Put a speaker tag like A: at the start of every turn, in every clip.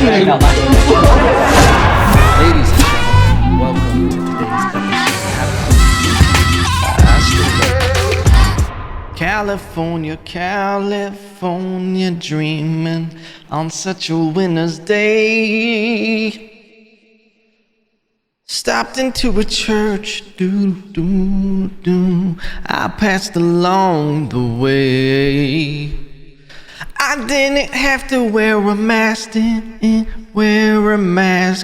A: Ladies and gentlemen, welcome to today's episode. California, California, dreaming on such a winter's day. Stopped into a church, I passed along the way. I didn't have to wear a mask,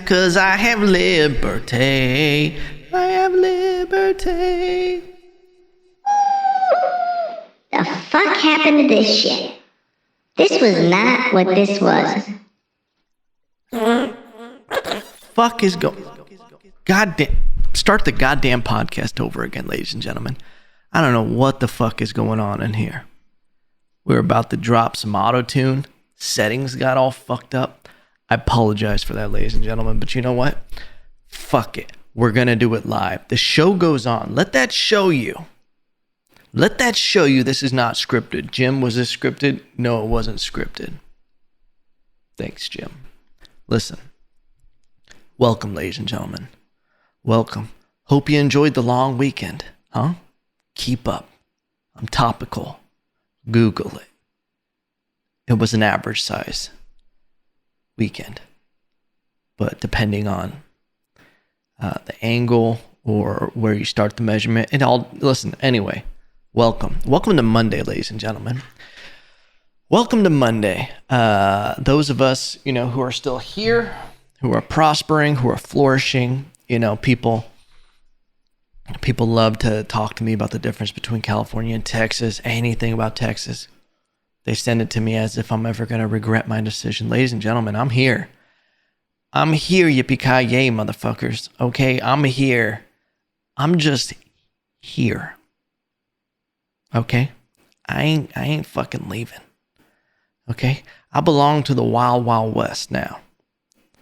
A: cause I have liberty. I have liberty.
B: The fuck happened to this shit? This was not what this was.
A: Fuck is going? Goddamn! Start the goddamn podcast over again, ladies and gentlemen. I don't know what the fuck is going on in here. We're about to drop some auto-tune. Settings got all fucked up. I apologize for that, ladies and gentlemen, but you know what? Fuck it. We're gonna do it live. The show goes on. Let that show you. Let that show you this is not scripted. Jim, was this scripted? No, it wasn't scripted. Thanks, Jim. Listen. Welcome, ladies and gentlemen. Welcome. Hope you enjoyed the long weekend, huh? Keep up. I'm topical. Google it. It was an average size weekend. But depending on the angle or where you start the measurement, it all, listen, anyway, welcome. Welcome to Monday, ladies and gentlemen. Welcome to Monday. Those of us, who are still here, who are prospering, who are flourishing, people love to talk to me about the difference between California and Texas, anything about Texas. They send it to me as if I'm ever going to regret my decision. Ladies and gentlemen, I'm here. I'm here, yippee-ki-yay, motherfuckers. Okay, I'm here. I'm just here. Okay? I ain't fucking leaving. Okay? I belong to the Wild Wild West now.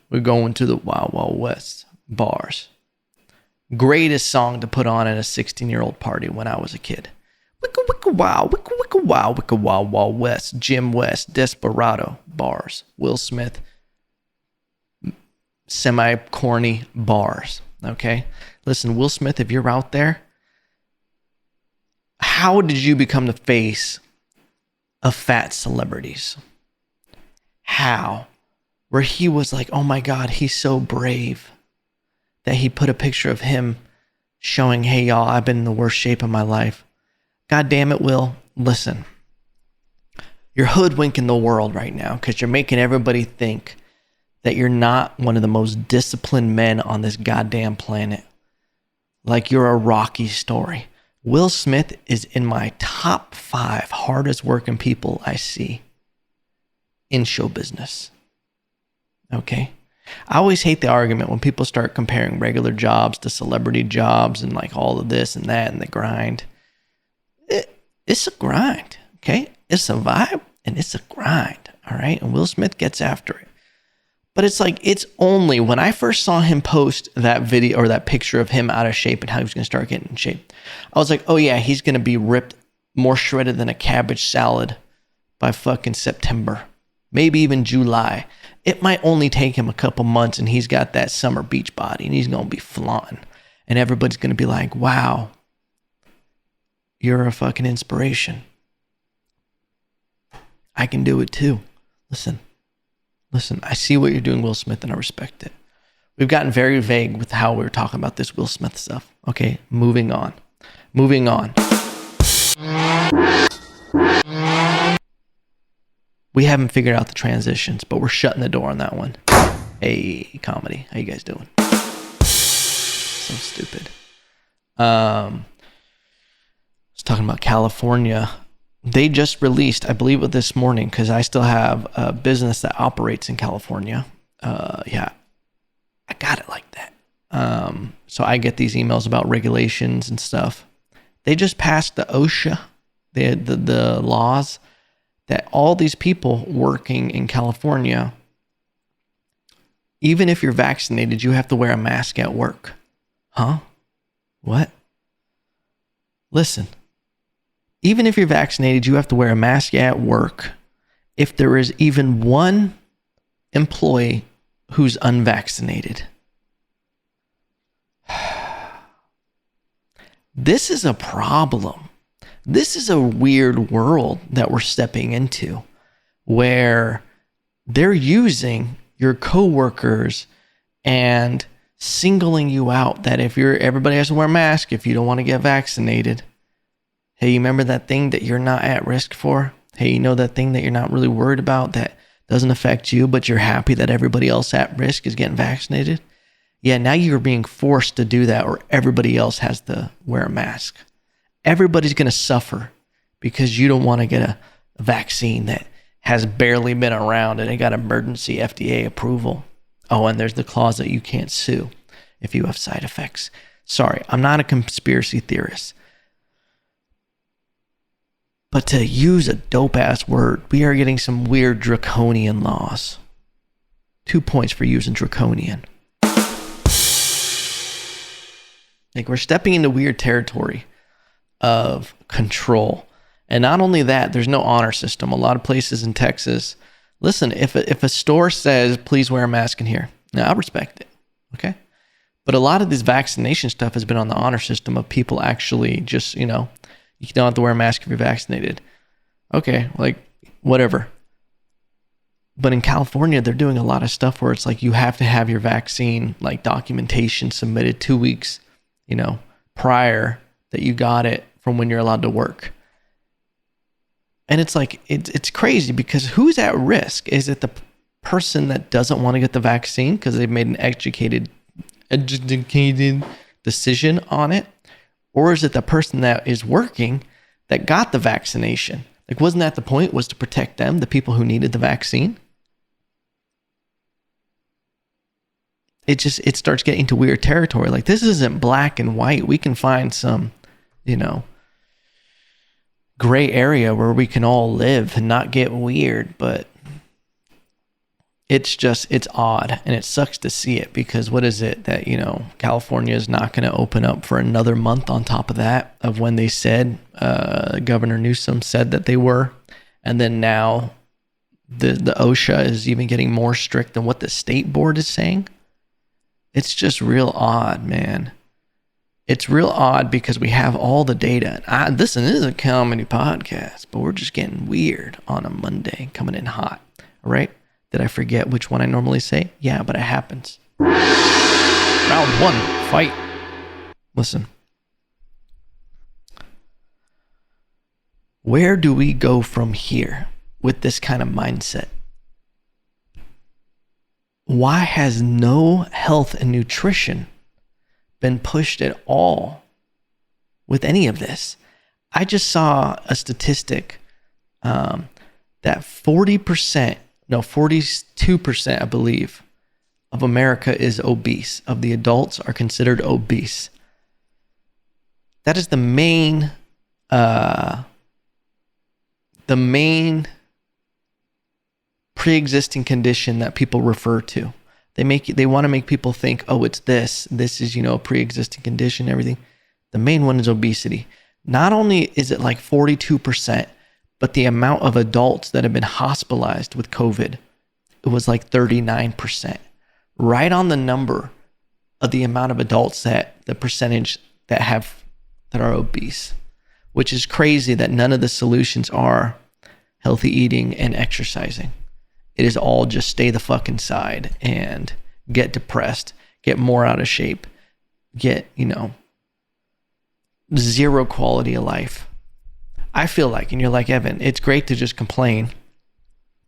A: We're going to the Wild Wild West bars. Greatest song to put on at a 16-year-old party when I was a kid. Wicka wicka wow, wicka wicka wow, wicka wow wow West, Jim West, Desperado bars, Will Smith, semi-corny bars, okay? Listen, Will Smith, if you're out there, how did you become the face of fat celebrities? How? Where he was like, oh my God, he's so brave. That he put a picture of him showing, hey, y'all, I've been in the worst shape of my life. God damn it, Will. Listen, you're hoodwinking the world right now because you're making everybody think that you're not one of the most disciplined men on this goddamn planet. Like you're a Rocky story. Will Smith is in my top 5 hardest working people I see in show business. Okay? I always hate the argument when people start comparing regular jobs to celebrity jobs and like all of this and that and the grind. It's a grind, okay? It's a vibe and it's a grind, all right? And Will Smith gets after it. But it's like, it's only when I first saw him post that video or that picture of him out of shape and how he was going to start getting in shape, I was like, oh yeah, he's going to be ripped, more shredded than a cabbage salad by fucking September, maybe even July. It might only take him a couple months and he's got that summer beach body and he's going to be flaunting. And everybody's going to be like, wow, you're a fucking inspiration. I can do it too. Listen, I see what you're doing, Will Smith, and I respect it. We've gotten very vague with how we were talking about this Will Smith stuff. Okay, moving on. We haven't figured out the transitions, but we're shutting the door on that one. Hey, comedy. How you guys doing? So stupid. I was talking about California. They just released, I believe it this morning, because I still have a business that operates in California. Yeah, I got it like that. So I get these emails about regulations and stuff. They just passed the OSHA, the laws that all these people working in California, even if you're vaccinated, you have to wear a mask at work. Huh? What? Listen, even if you're vaccinated, you have to wear a mask at work if there is even one employee who's unvaccinated. This is a problem. This is a weird world that we're stepping into, where they're using your coworkers and singling you out, that if everybody has to wear a mask if you don't want to get vaccinated. Hey, you remember that thing that you're not at risk for? Hey, you know that thing that you're not really worried about that doesn't affect you, but you're happy that everybody else at risk is getting vaccinated? Yeah, now you're being forced to do that, or everybody else has to wear a mask. Everybody's going to suffer because you don't want to get a vaccine that has barely been around and it got emergency FDA approval. Oh, and there's the clause that you can't sue if you have side effects. Sorry, I'm not a conspiracy theorist. But to use a dope-ass word, we are getting some weird draconian laws. 2 points for using draconian. Like, we're stepping into weird territory of control. And not only that, there's no honor system. A lot of places in Texas, listen, if a store says, please wear a mask in here, now I'll respect it, okay? But a lot of this vaccination stuff has been on the honor system of people actually just, you don't have to wear a mask if you're vaccinated. Okay, like, whatever. But in California, they're doing a lot of stuff where it's like you have to have your vaccine, like, documentation submitted 2 weeks, prior that you got it from when you're allowed to work. And it's like, it's crazy because who's at risk? Is it the person that doesn't want to get the vaccine because they've made an educated decision on it? Or is it the person that is working that got the vaccination? Like, wasn't that the point, was to protect them, the people who needed the vaccine? It starts getting to weird territory. Like, this isn't black and white. We can find some, gray area where we can all live and not get weird, but it's odd, and it sucks to see it because what is it that, California is not going to open up for another month on top of that, of when they said, Governor Newsom said that they were, and then now the OSHA is even getting more strict than what the state board is saying. It's just real odd, man. It's real odd because we have all the data. Listen, this is a comedy podcast, but we're just getting weird on a Monday, coming in hot. All right? Did I forget which one I normally say? Yeah, but it happens. Round 1, fight. Listen. Where do we go from here with this kind of mindset? Why has no health and nutrition been pushed at all with any of this? I just saw a statistic that 42%, I believe, of America is obese. Of the adults are considered obese. That is the main pre-existing condition that people refer to. They want to make people think, oh, it's this is, a pre-existing condition, everything. The main one is obesity. Not only is it like 42%, but the amount of adults that have been hospitalized with COVID, it was like 39%. Right on the number of the amount of adults the percentage that are obese, which is crazy that none of the solutions are healthy eating and exercising. It is all just stay the fuck inside and get depressed, get more out of shape, get, zero quality of life. I feel like, and you're like, Evan, it's great to just complain.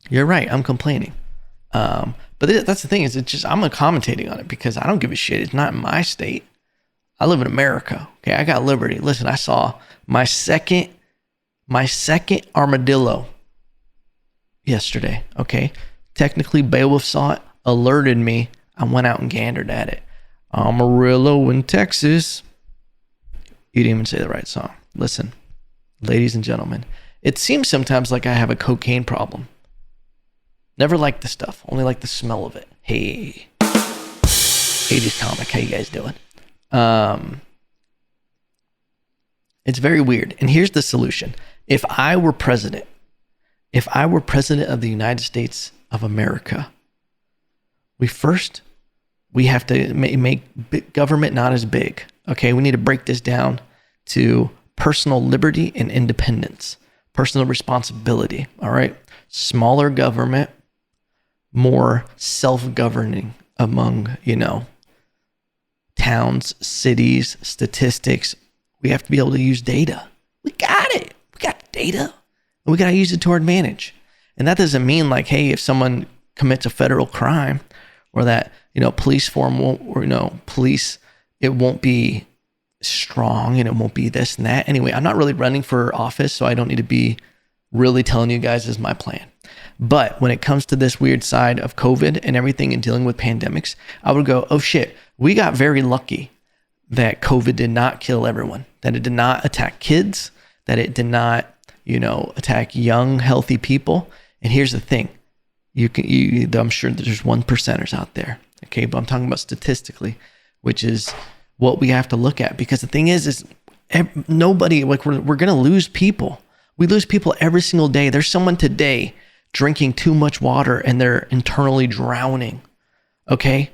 A: You're right, I'm complaining. But that's the thing, is I'm commentating on it because I don't give a shit. It's not in my state. I live in America. Okay, I got liberty. Listen, I saw my second armadillo yesterday. Okay, technically Beowulf saw it, alerted me. I went out and gandered at it. Amarillo in Texas. You didn't even say the right song. Listen, ladies and gentlemen, it seems sometimes like I have a cocaine problem. Never liked the stuff, only like the smell of it. Hey, 80s comic, how you guys doing? It's very weird. And here's the solution. If I were president of the United States of America, we have to make government not as big. Okay, we need to break this down to personal liberty and independence, personal responsibility. All right, smaller government, more self-governing among, towns, cities, statistics. We have to be able to use data. We got it. We got the data, and we got to use it to our advantage. And that doesn't mean like, hey, if someone commits a federal crime, or that, police form won't, or, police, it won't be strong and it won't be this and that. Anyway, I'm not really running for office, so I don't need to be really telling you guys this is my plan. But when it comes to this weird side of COVID and everything and dealing with pandemics, I would go, oh shit, we got very lucky that COVID did not kill everyone, that it did not attack kids, that it did not, attack young, healthy people. And here's the thing. I'm sure there's 1%ers out there. Okay. But I'm talking about statistically, which is what we have to look at, because the thing is nobody, like we're going to lose people. We lose people every single day. There's someone today drinking too much water and they're internally drowning. Okay.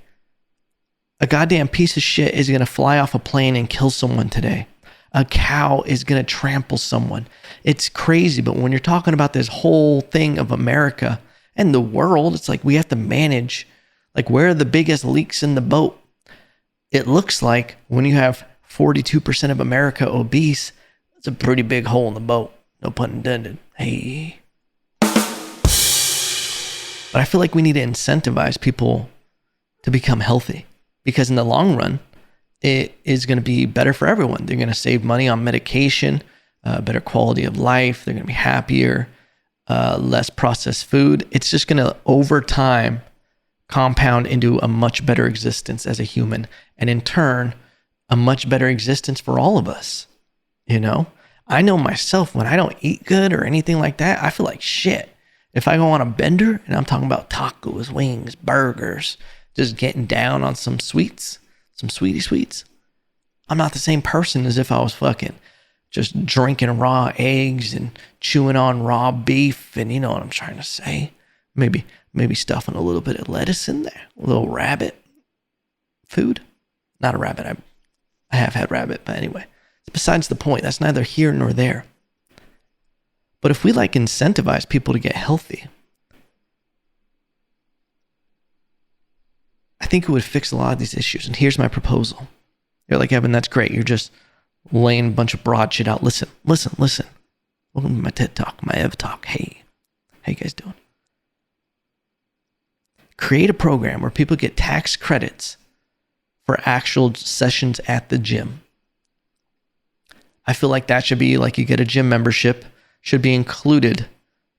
A: A goddamn piece of shit is going to fly off a plane and kill someone today. A cow is going to trample someone. It's crazy. But when you're talking about this whole thing of America and the world, it's like we have to manage, like, where are the biggest leaks in the boat? It looks like when you have 42% of America obese, it's a pretty big hole in the boat. No pun intended. Hey. But I feel like we need to incentivize people to become healthy, because in the long run, it is going to be better for everyone. They're going to save money on medication, better quality of life. They're going to be happier, less processed food. It's just going to, over time, compound into a much better existence as a human. And in turn, a much better existence for all of us. I know myself, when I don't eat good or anything like that, I feel like shit. If I go on a bender, and I'm talking about tacos, wings, burgers, just getting down on some sweets, some sweetie sweets, I'm not the same person as if I was fucking just drinking raw eggs and chewing on raw beef, and you know what I'm trying to say. Maybe stuffing a little bit of lettuce in there, a little rabbit food. Not a rabbit. I have had rabbit, but anyway, besides the point. That's neither here nor there. But if we incentivize people to get healthy, I think it would fix a lot of these issues. And here's my proposal. You're like, Evan, that's great. You're just laying a bunch of broad shit out. Listen. Welcome to my TED Talk, my Ev Talk. Hey, how you guys doing? Create a program where people get tax credits for actual sessions at the gym. I feel like that should be like, you get a gym membership, should be included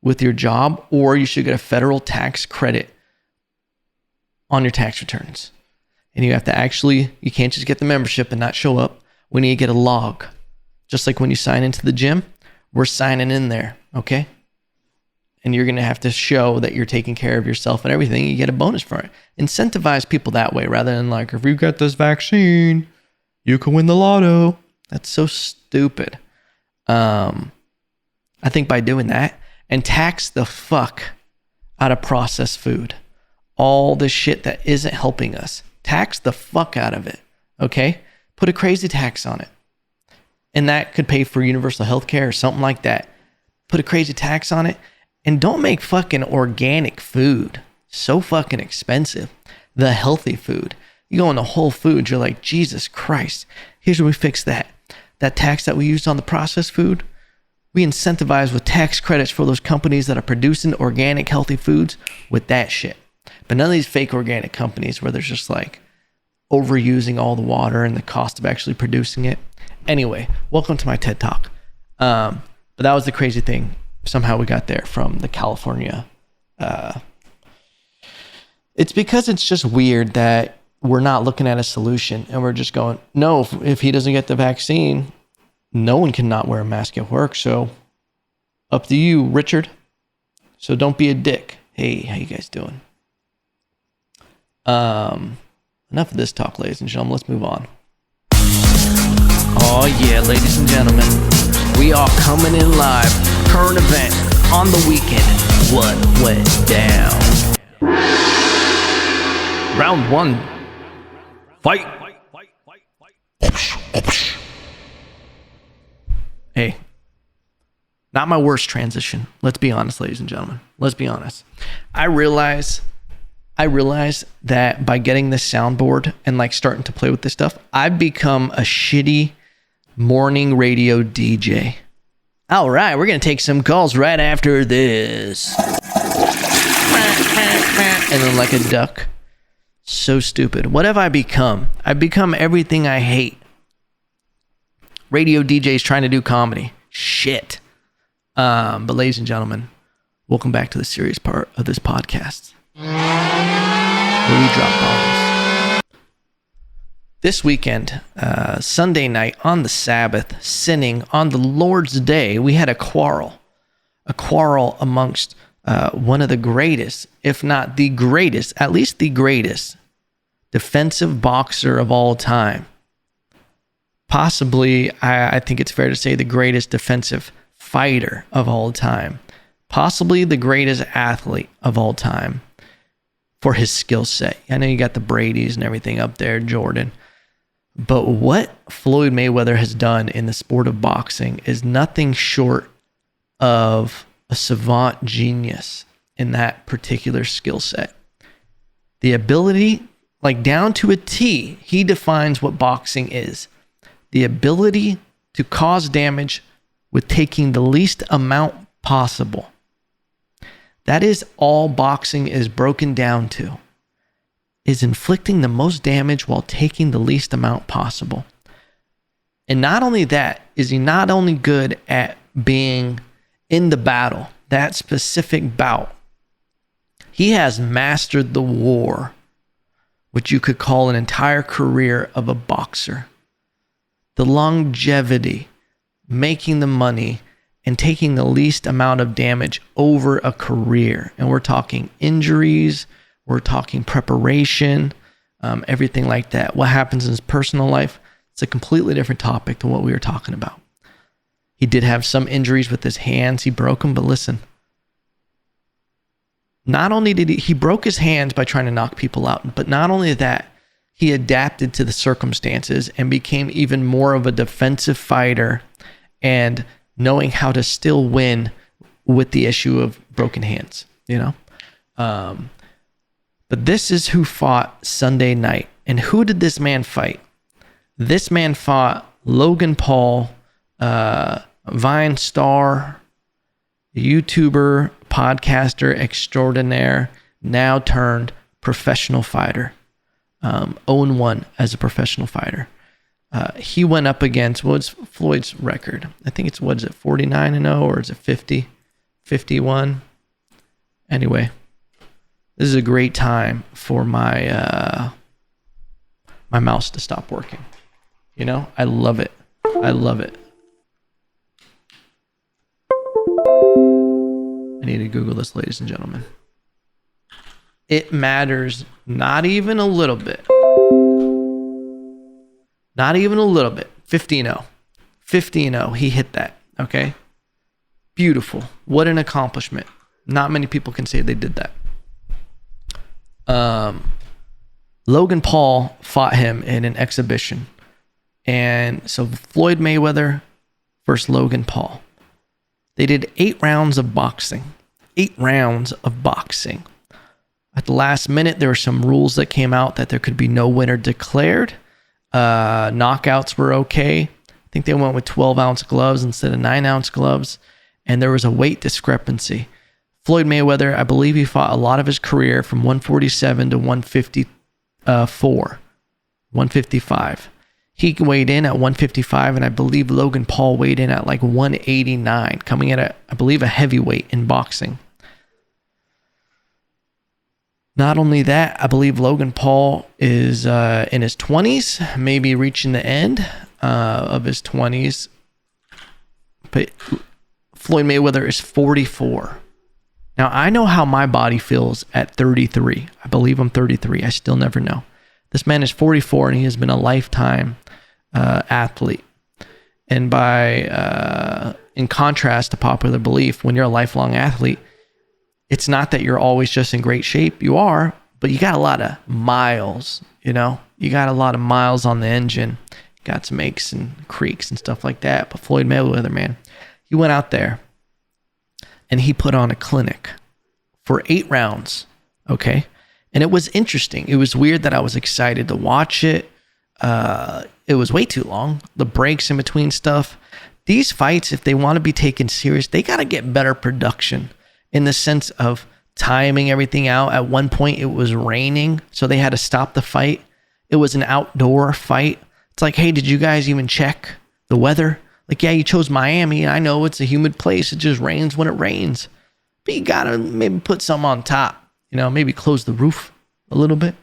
A: with your job, or you should get a federal tax credit on your tax returns. And you have to you can't just get the membership and not show up. We need to get a log. Just like when you sign into the gym, we're signing in there, okay? And you're going to have to show that you're taking care of yourself and everything. You get a bonus for it. Incentivize people that way, rather than like, if you get this vaccine, you can win the lotto. That's so stupid. I think by doing that, and tax the fuck out of processed food, all the shit that isn't helping us, tax the fuck out of it, okay? Put a crazy tax on it. And that could pay for universal health care or something like that. Put a crazy tax on it. And don't make fucking organic food so fucking expensive. The healthy food. You go into Whole Foods, you're like, Jesus Christ. Here's where we fix that. That tax that we used on the processed food, we incentivize with tax credits for those companies that are producing organic, healthy foods with that shit. But none of these fake organic companies where there's just like overusing all the water and the cost of actually producing it. Anyway, welcome to my TED Talk. But that was the crazy thing. Somehow we got there from the California. It's because it's just weird that we're not looking at a solution and we're just going, no, if he doesn't get the vaccine, no one can not wear a mask at work. So up to you, Richard. So don't be a dick. Hey, how you guys doing? Enough of this talk, ladies and gentlemen. Let's move on. Oh yeah, ladies and gentlemen, we are coming in live. Current event on the weekend. What went down? Round one. Fight. Hey, not my worst transition. Let's be honest, ladies and gentlemen. Let's be honest. I realize that by getting this soundboard and like starting to play with this stuff, I've become a shitty morning radio DJ. All right, we're going to take some calls right after this. And then like a duck. So stupid. What have I become? I've become everything I hate. Radio DJs trying to do comedy. Shit. But ladies and gentlemen, welcome back to the serious part of this podcast, where we drop bombs. This weekend, Sunday night on the Sabbath, sinning on the Lord's day, we had a quarrel amongst one of the greatest, if not the greatest, at least the greatest defensive boxer of all time. Possibly, I think it's fair to say the greatest defensive fighter of all time. Possibly the greatest athlete of all time for his skill set. I know you got the Bradys and everything up there, Jordan. But what Floyd Mayweather has done in the sport of boxing is nothing short of a savant genius in that particular skill set. The ability, like down to a T, he defines what boxing is. The ability to cause damage with taking the least amount possible. That is all boxing is broken down to, is inflicting the most damage while taking the least amount possible. And not only that, is he not only good at being in the battle, that specific bout, he has mastered the war, which you could call an entire career of a boxer. The longevity, making the money, and taking the least amount of damage over a career. And we're talking injuries, we're talking preparation, everything like that. What happens in his personal life, it's a completely different topic to what we were talking about. He did have some injuries with his hands. He broke them, but listen. Not only did he broke his hands by trying to knock people out, but not only that, he adapted to the circumstances and became even more of a defensive fighter and knowing how to still win with the issue of broken hands, you know? But this is who fought Sunday night. And who did this man fight? This man fought Logan Paul, Vine star, YouTuber, podcaster extraordinaire, now turned professional fighter. 0-1 as a professional fighter. He went up against, what's Floyd's record? I think it's, 49-0 or is it 50? 51? Anyway, this is a great time for my my mouse to stop working. You know, I love it. I love it. I need to Google this, ladies and gentlemen. It matters not even a little bit. Not even a little bit. 50-0. 50-0. He hit that. Okay? Beautiful. What an accomplishment. Not many people can say they did that. Logan Paul fought him in an exhibition. And so Floyd Mayweather versus Logan Paul. They did 8 rounds of boxing. 8 rounds of boxing. At the last minute, there were some rules that came out that there could be no winner declared. Knockouts were okay. I think they went with 12-ounce gloves instead of 9-ounce gloves. And there was a weight discrepancy. Floyd Mayweather, I believe he fought a lot of his career from 147 to 154, 155. He weighed in at 155, and I believe Logan Paul weighed in at like 189, coming in at, I believe, a heavyweight in boxing. Not only that, I believe Logan Paul is in his 20s, maybe reaching the end of his 20s. But Floyd Mayweather is 44. Now, I know how my body feels at 33. I believe I'm 33. I still never know. This man is 44, and he has been a lifetime athlete. And by in contrast to popular belief, when you're a lifelong athlete, it's not that you're always just in great shape. You are, but you got a lot of miles, you got a lot of miles on the engine. You got some aches and creaks and stuff like that. But Floyd Mayweather, man, he went out there and he put on a clinic for 8 rounds. Okay. And it was interesting. It was weird that I was excited to watch it. It was way too long. The breaks in between stuff. These fights, if they want to be taken serious, they got to get better production in the sense of timing everything out. At one point, it was raining, so they had to stop the fight. It was an outdoor fight. It's like, hey, did you guys even check the weather? Like, yeah, you chose Miami. I know it's a humid place. It just rains when it rains. But you got to maybe put some on top. Maybe close the roof a little bit.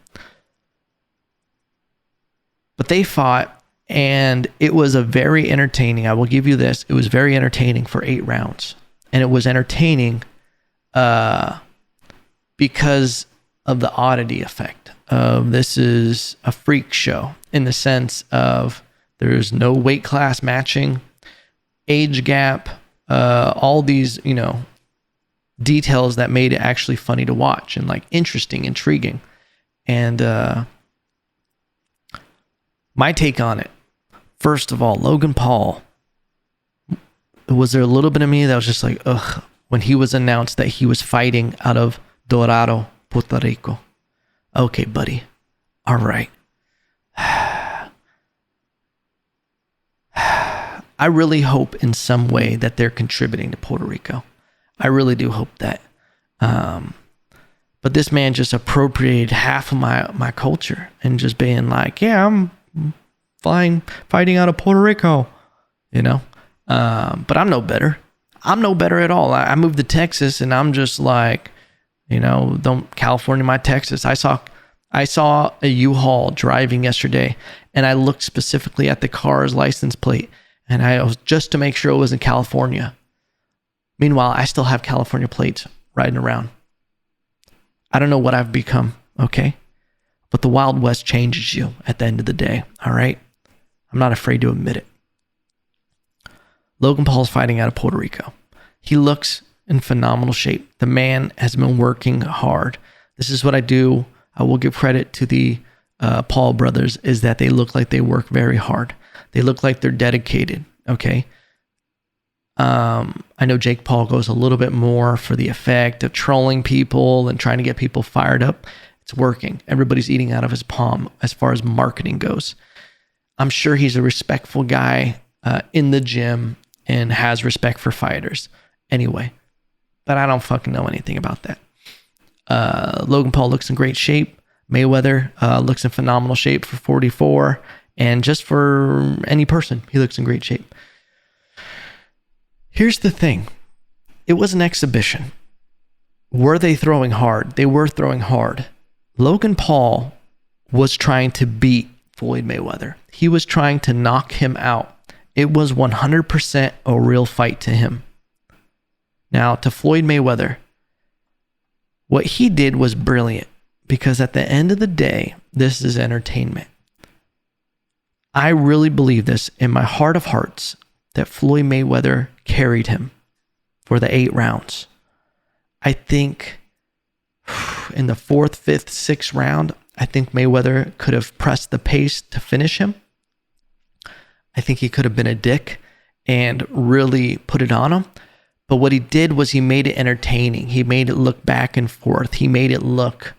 A: But they fought, and it was a very entertaining. I will give you this. It was very entertaining for 8 rounds. And it was entertaining because of the oddity effect of this is a freak show in the sense of there's no weight class matching, age gap, all these, details that made it actually funny to watch and like interesting, intriguing. And my take on it, first of all, Logan Paul, was there a little bit of me that was just like, ugh, when he was announced that he was fighting out of Dorado, Puerto Rico. Okay, buddy. All right. I really hope in some way that they're contributing to Puerto Rico. I really do hope that. But this man just appropriated half of my culture and just being like, yeah, I'm fine fighting out of Puerto Rico, but I'm no better. I'm no better at all. I moved to Texas and I'm just like, don't California my Texas. I saw a U-Haul driving yesterday and I looked specifically at the car's license plate and I was just to make sure it was in California. Meanwhile, I still have California plates riding around. I don't know what I've become, okay? But the Wild West changes you at the end of the day, all right? I'm not afraid to admit it. Logan Paul's fighting out of Puerto Rico. He looks in phenomenal shape. The man has been working hard. This is what I do. I will give credit to the Paul brothers, is that they look like they work very hard. They look like they're dedicated, okay? I know Jake Paul goes a little bit more for the effect of trolling people and trying to get people fired up. It's working. Everybody's eating out of his palm as far as marketing goes. I'm sure he's a respectful guy in the gym and has respect for fighters. Anyway, but I don't fucking know anything about that. Logan Paul looks in great shape. Mayweather looks in phenomenal shape for 44. And just for any person, he looks in great shape. Here's the thing. It was an exhibition. Were they throwing hard? They were throwing hard. Logan Paul was trying to beat Floyd Mayweather. He was trying to knock him out. It was 100% a real fight to him. Now, to Floyd Mayweather, what he did was brilliant because at the end of the day, this is entertainment. I really believe this in my heart of hearts that Floyd Mayweather carried him for the 8 rounds. I think in the 4th, 5th, 6th round, I think Mayweather could have pressed the pace to finish him. I think he could have been a dick and really put it on him. But what he did was he made it entertaining. He made it look back and forth. He made it look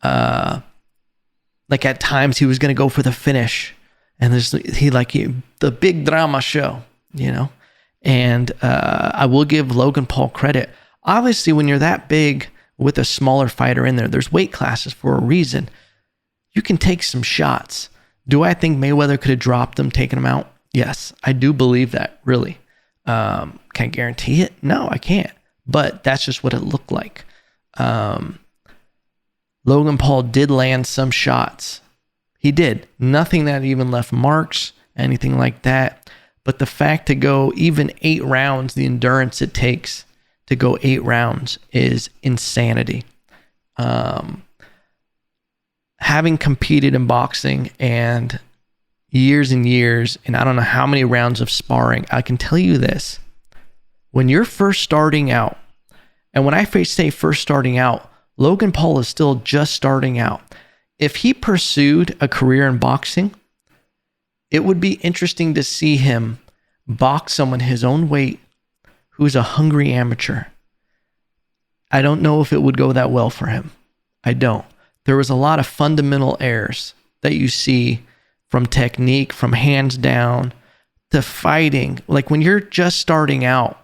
A: like at times he was going to go for the finish. And the big drama show, And I will give Logan Paul credit. Obviously, when you're that big with a smaller fighter in there, there's weight classes for a reason. You can take some shots. Do I think Mayweather could have dropped him, taken him out? Yes, I do believe that, really. Can I guarantee it? No, I can't. But that's just what it looked like. Logan Paul did land some shots. He did. Nothing that even left marks, anything like that. But the fact to go even 8 rounds, the endurance it takes to go 8 rounds is insanity. Having competed in boxing and years, and I don't know how many rounds of sparring, I can tell you this. When you're first starting out, and when I say first starting out, Logan Paul is still just starting out. If he pursued a career in boxing, it would be interesting to see him box someone his own weight who's a hungry amateur. I don't know if it would go that well for him. I don't. There was a lot of fundamental errors that you see, from technique, from hands down to fighting. Like when you're just starting out,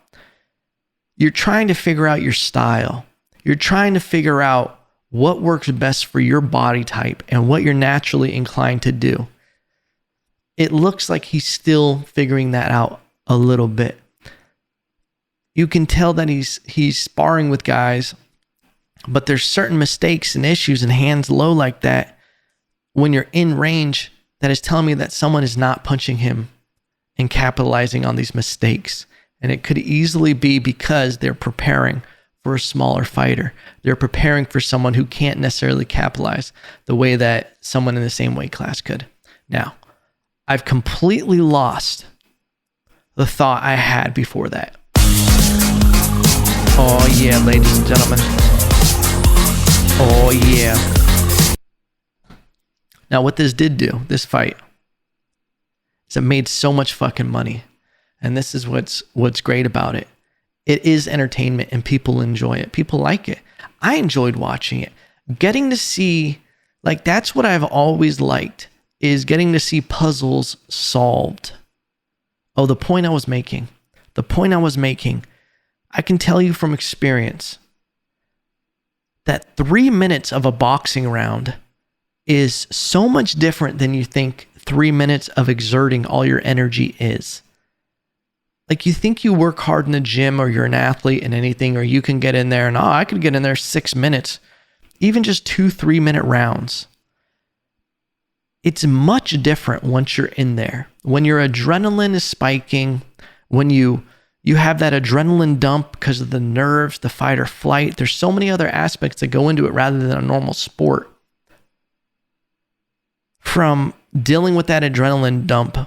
A: you're trying to figure out your style. You're trying to figure out what works best for your body type and what you're naturally inclined to do. It looks like he's still figuring that out a little bit. You can tell that he's sparring with guys, but there's certain mistakes and issues and hands low like that when you're in range that is telling me that someone is not punching him and capitalizing on these mistakes. And it could easily be because they're preparing for a smaller fighter. They're preparing for someone who can't necessarily capitalize the way that someone in the same weight class could. Now, I've completely lost the thought I had before that. Oh yeah, ladies and gentlemen. Oh yeah. Now what this did do, this fight, is it made so much fucking money. And this is what's great about it. It is entertainment and people enjoy it. People like it. I enjoyed watching it. Getting to see, like, that's what I've always liked, is getting to see puzzles solved. Oh, the point I was making, I can tell you from experience that 3 minutes of a boxing round is so much different than you think 3 minutes of exerting all your energy is. Like, you think you work hard in the gym or you're an athlete in anything, or you can get in there and, I could get in there 6 minutes, even just 2-3 minute rounds. It's much different once you're in there. When your adrenaline is spiking, when you have that adrenaline dump because of the nerves, the fight or flight. There's so many other aspects that go into it rather than a normal sport. From dealing with that adrenaline dump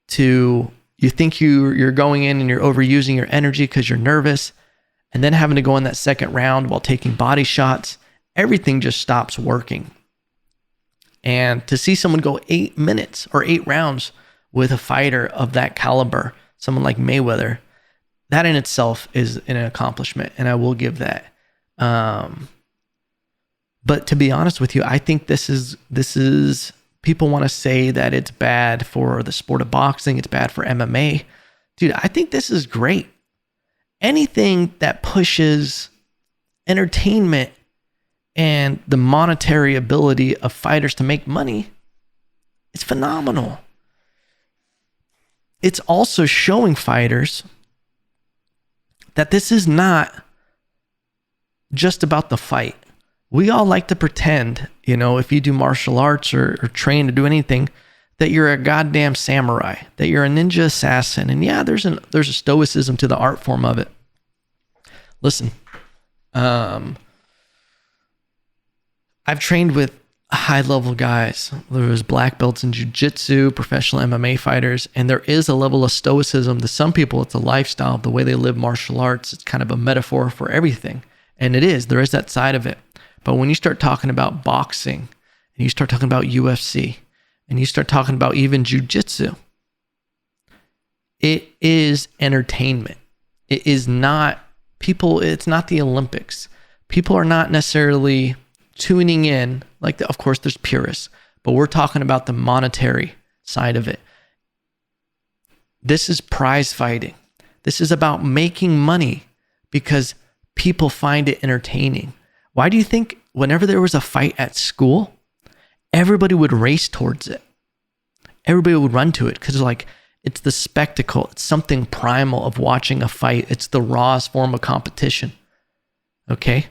A: to you think you're going in and you're overusing your energy because you're nervous, and then having to go in that second round while taking body shots, everything just stops working. And to see someone go 8 minutes or 8 rounds with a fighter of that caliber, someone like Mayweather, that in itself is an accomplishment, and I will give that. But to be honest with you, I think this is people want to say that it's bad for the sport of boxing, it's bad for MMA. Dude, I think this is great. Anything that pushes entertainment and the monetary ability of fighters to make money, it's phenomenal. It's also showing fighters that this is not just about the fight. We all like to pretend, if you do martial arts or train to do anything, that you're a goddamn samurai, that you're a ninja assassin. And yeah, there's a stoicism to the art form of it. Listen, I've trained with high-level guys. There was black belts in jiu-jitsu, professional MMA fighters, and there is a level of stoicism. To some people, it's a lifestyle, the way they live martial arts. It's kind of a metaphor for everything. And it is. There is that side of it. But when you start talking about boxing, and you start talking about UFC, and you start talking about even jiu-jitsu, it is entertainment. It is not it's not the Olympics. People are not necessarily tuning in. Like, of course, there's purists, but we're talking about the monetary side of it. This is prize fighting. This is about making money because people find it entertaining. Why do you think whenever there was a fight at school, everybody would race towards it? Everybody would run to it because it's the spectacle. It's something primal of watching a fight. It's the rawest form of competition. Okay?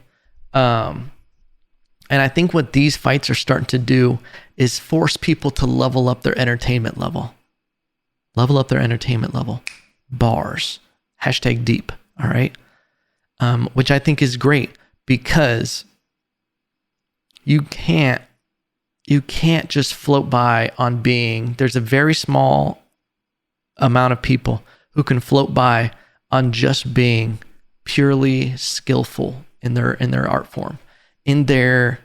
A: And I think what these fights are starting to do is force people to level up their entertainment level. Level up their entertainment level. Bars. #deep. All right? Which I think is great. Because you can't just float by on being, there's a very small amount of people who can float by on just being purely skillful in their art form. in their,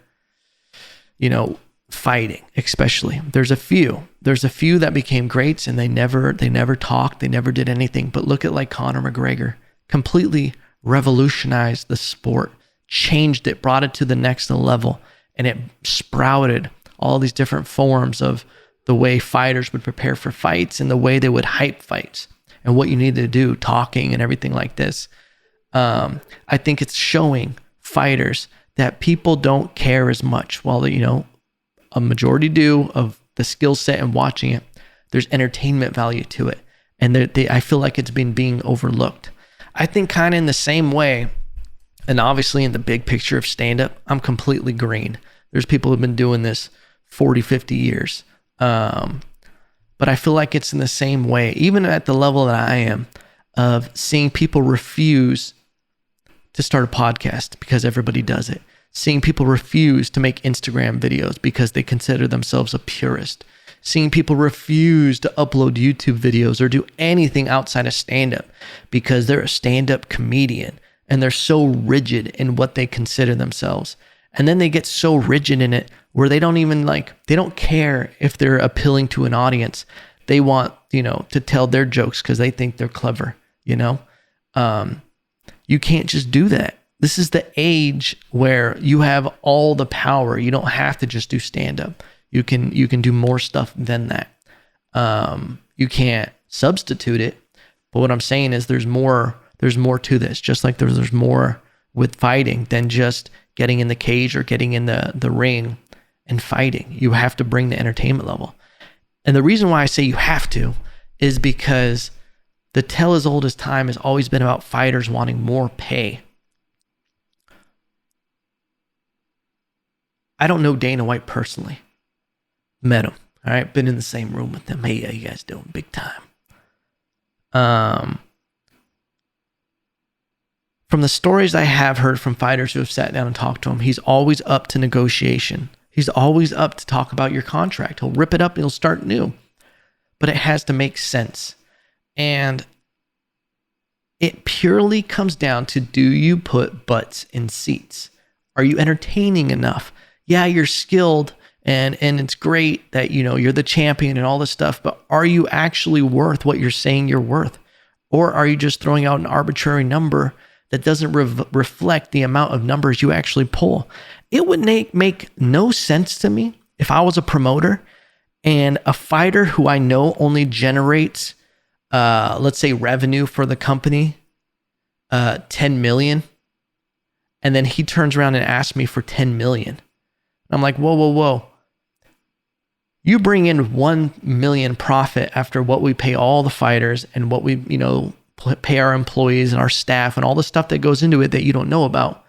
A: fighting, especially. There's a few that became greats and they never talked, they never did anything. But look at like Conor McGregor, completely revolutionized the sport, changed it, brought it to the next level, and it sprouted all these different forms of the way fighters would prepare for fights and the way they would hype fights and what you need to do, talking and everything like this. I think it's showing fighters that people don't care as much. While, a majority do of the skill set and watching it, there's entertainment value to it. And I feel like it's been being overlooked. I think kind of in the same way, and obviously in the big picture of stand-up, I'm completely green. There's people who've been doing this 40, 50 years. But I feel like it's in the same way, even at the level that I am, of seeing people refuse to start a podcast because everybody does it. Seeing people refuse to make Instagram videos because they consider themselves a purist. Seeing people refuse to upload YouTube videos or do anything outside of stand-up because they're a stand-up comedian and they're so rigid in what they consider themselves. And then they get so rigid in it where they don't even they don't care if they're appealing to an audience. They want, to tell their jokes because they think they're clever, You can't just do that. This is the age where you have all the power. You don't have to just do stand-up. You can do more stuff than that. You can't substitute it. But what I'm saying is there's more to this. Just like there's more with fighting than just getting in the cage or getting in the ring and fighting. You have to bring the entertainment level. And the reason why I say you have to is because the tale as old as time has always been about fighters wanting more pay. I don't know Dana White personally. Met him. All right. Been in the same room with him. Hey, how you guys doing? Big time. From the stories I have heard from fighters who have sat down and talked to him, he's always up to negotiation. He's always up to talk about your contract. He'll rip it up and he'll start new. But it has to make sense. And it purely comes down to, do you put butts in seats? Are you entertaining enough? Yeah, you're skilled and it's great that, you're the champion and all this stuff, but are you actually worth what you're saying you're worth? Or are you just throwing out an arbitrary number that doesn't reflect the amount of numbers you actually pull? It would make no sense to me if I was a promoter and a fighter who I know only generates, let's say, revenue for the company, 10 million, and then he turns around and asks me for 10 million. I'm like, whoa. You bring in 1 million profit after what we pay all the fighters and what we, pay our employees and our staff and all the stuff that goes into it that you don't know about.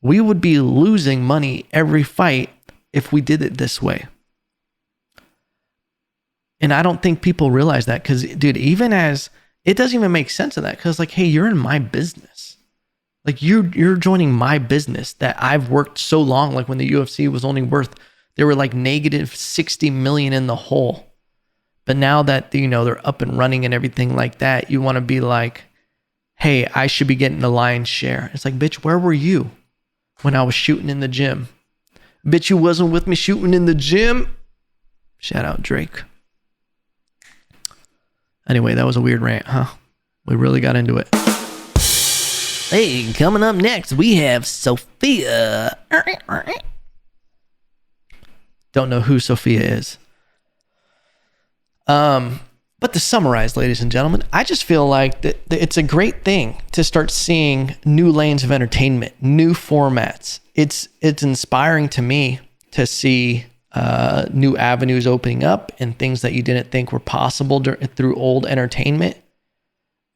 A: We would be losing money every fight if we did it this way. And I don't think people realize that because, dude, it doesn't even make sense of that because, hey, you're in my business. You're joining my business that I've worked so long. Like when the UFC was only worth, they were negative 60 million in the hole. But now that, they're up and running and everything like that, you want to be like, hey, I should be getting the lion's share. It's like, bitch, where were you when I was shooting in the gym? Bitch, you wasn't with me shooting in the gym. Shout out Drake. Anyway, that was a weird rant, huh? We really got into it. Hey, coming up next, we have Sophia. Don't know who Sophia is. But to summarize, ladies and gentlemen, I just feel like that it's a great thing to start seeing new lanes of entertainment, new formats. It's inspiring to me to see new avenues opening up and things that you didn't think were possible through old entertainment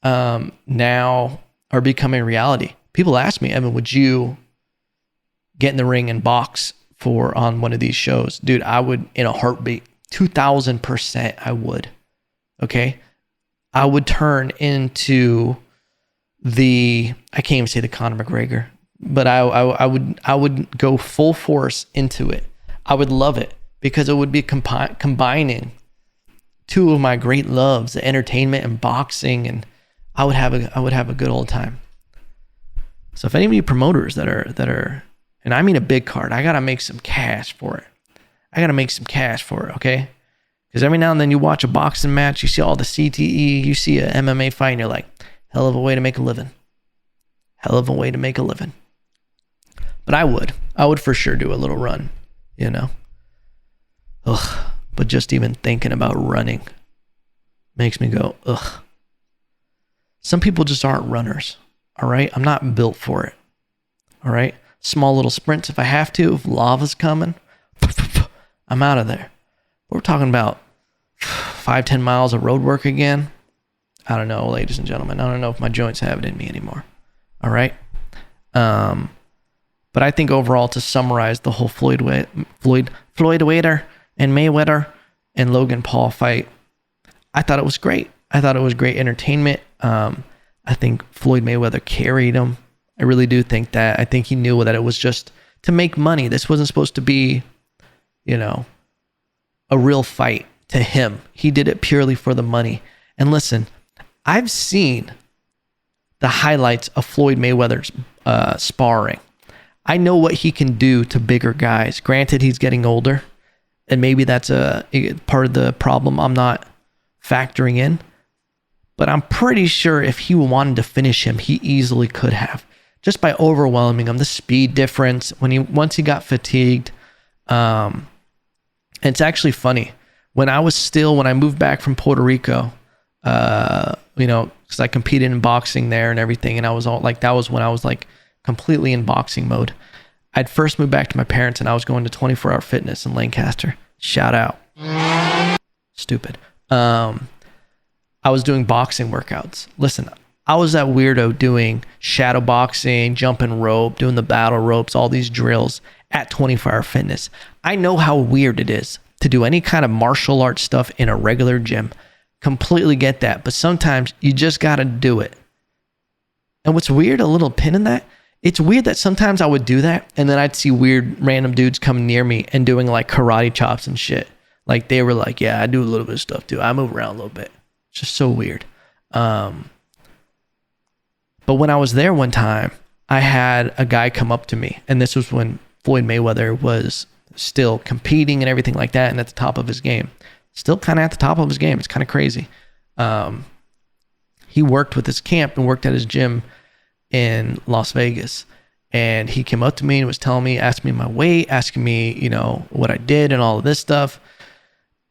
A: now are becoming reality. People ask me, Evan, would you get in the ring and box on one of these shows? Dude, I would, in a heartbeat. 2,000% I would. Okay. I would turn into I can't even say the Conor McGregor, but I would go full force into it. I would love it because it would be combining two of my great loves, the entertainment and boxing, and I would have a good old time. So if any of you promoters that are And I mean a big card. I got to make some cash for it. Okay? Because every now and then you watch a boxing match, you see all the CTE, you see a MMA fight, and you're like, hell of a way to make a living. But I would for sure do a little run, you know? Ugh. But just even thinking about running makes me go, ugh. Some people just aren't runners, all right? I'm not built for it, all right? Small little sprints if I have to, if lava's coming, I'm out of there. We're talking about 5-10 miles of road work again. I don't know, ladies and gentlemen. I don't know if my joints have it in me anymore, all right? But I think overall, to summarize the whole Floyd Mayweather and Mayweather and Logan Paul fight, I thought it was great. I thought it was great entertainment. I think Floyd Mayweather carried him. I really do think that. I think he knew that it was just to make money. This wasn't supposed to be, you know, a real fight to him. He did it purely for the money. And listen, I've seen the highlights of Floyd Mayweather's sparring. I know what he can do to bigger guys. Granted, he's getting older, and maybe that's a part of the problem I'm not factoring in. But I'm pretty sure if he wanted to finish him, he easily could have, just by overwhelming him. The speed difference once he got fatigued. It's actually funny. When I moved back from Puerto Rico, you know, because I competed in boxing there and everything, and I was all like, that was when I was like completely in boxing mode. I'd first moved back to my parents, and I was going to 24-hour fitness in Lancaster. Shout out. Stupid. I was doing boxing workouts. Listen, I was that weirdo doing shadow boxing, jumping rope, doing the battle ropes, all these drills at 24-hour fitness. I know how weird it is to do any kind of martial arts stuff in a regular gym. Completely get that. But sometimes you just got to do it. And what's weird, a little pin in that, it's weird that sometimes I would do that, and then I'd see weird random dudes coming near me and doing like karate chops and shit. Like they were like, yeah, I do a little bit of stuff too. I move around a little bit. It's just so weird. But when I was there one time, I had a guy come up to me, and this was when Floyd Mayweather was still competing and everything like that, and at the top of his game. Still kind of at the top of his game. It's kind of crazy. He worked with his camp and worked at his gym in Las Vegas. And he came up to me and was telling me, asking me my weight, asking me, you know, what I did and all of this stuff.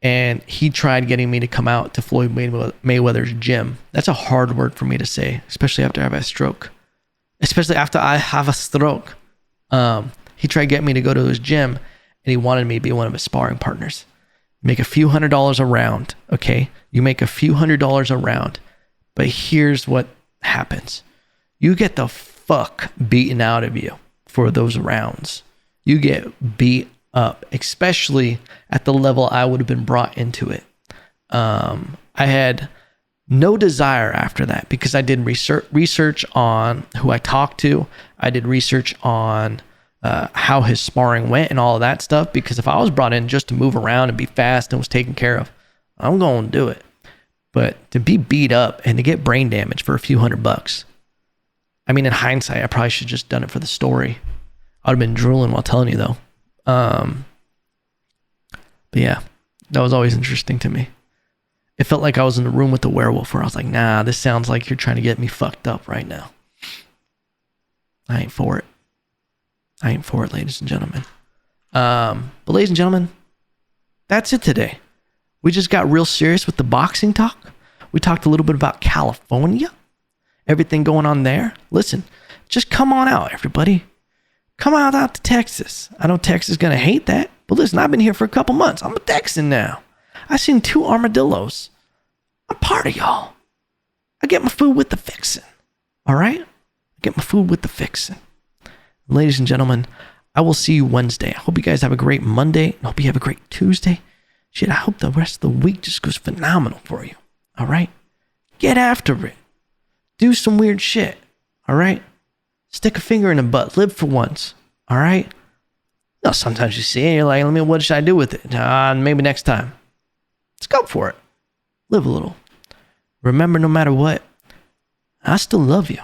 A: And he tried getting me to come out to Floyd Mayweather's gym. That's a hard word for me to say, especially after I have a stroke. He tried getting me to go to his gym, and he wanted me to be one of his sparring partners. Make a few $100s a round, okay? You make a few $100s a round, but here's what happens. You get the fuck beaten out of you for those rounds. You get beat up, especially at the level I would have been brought into it. I had no desire after that because I did research on who I talked to. I did research on how his sparring went and all of that stuff, because if I was brought in just to move around and be fast and was taken care of, I'm going to do it. But to be beat up and to get brain damage for a few $100, I mean, in hindsight, I probably should have just done it for the story. I would have been drooling while telling you, though. But yeah, that was always interesting to me. It felt like I was in the room with the werewolf, where I was like, nah, this sounds like you're trying to get me fucked up right now. I ain't for it. Ladies and gentlemen. But ladies and gentlemen, that's it today. We just got real serious with the boxing talk. We talked a little bit about California, everything going on there. Listen, just come on out, everybody. Come out to Texas. I know Texas is going to hate that, but listen, I've been here for a couple months. I'm a Texan now. I seen 2 armadillos. I'm part of y'all. I get my food with the fixin'. All right? I get my food with the fixin'. Ladies and gentlemen, I will see you Wednesday. I hope you guys have a great Monday. I hope you have a great Tuesday. Shit, I hope the rest of the week just goes phenomenal for you. All right? Get after it. Do some weird shit. All right? Stick a finger in the butt. Live for once. All right? No, sometimes you see it, you're like, what should I do with it? Maybe next time. Let's go for it. Live a little. Remember, no matter what, I still love you.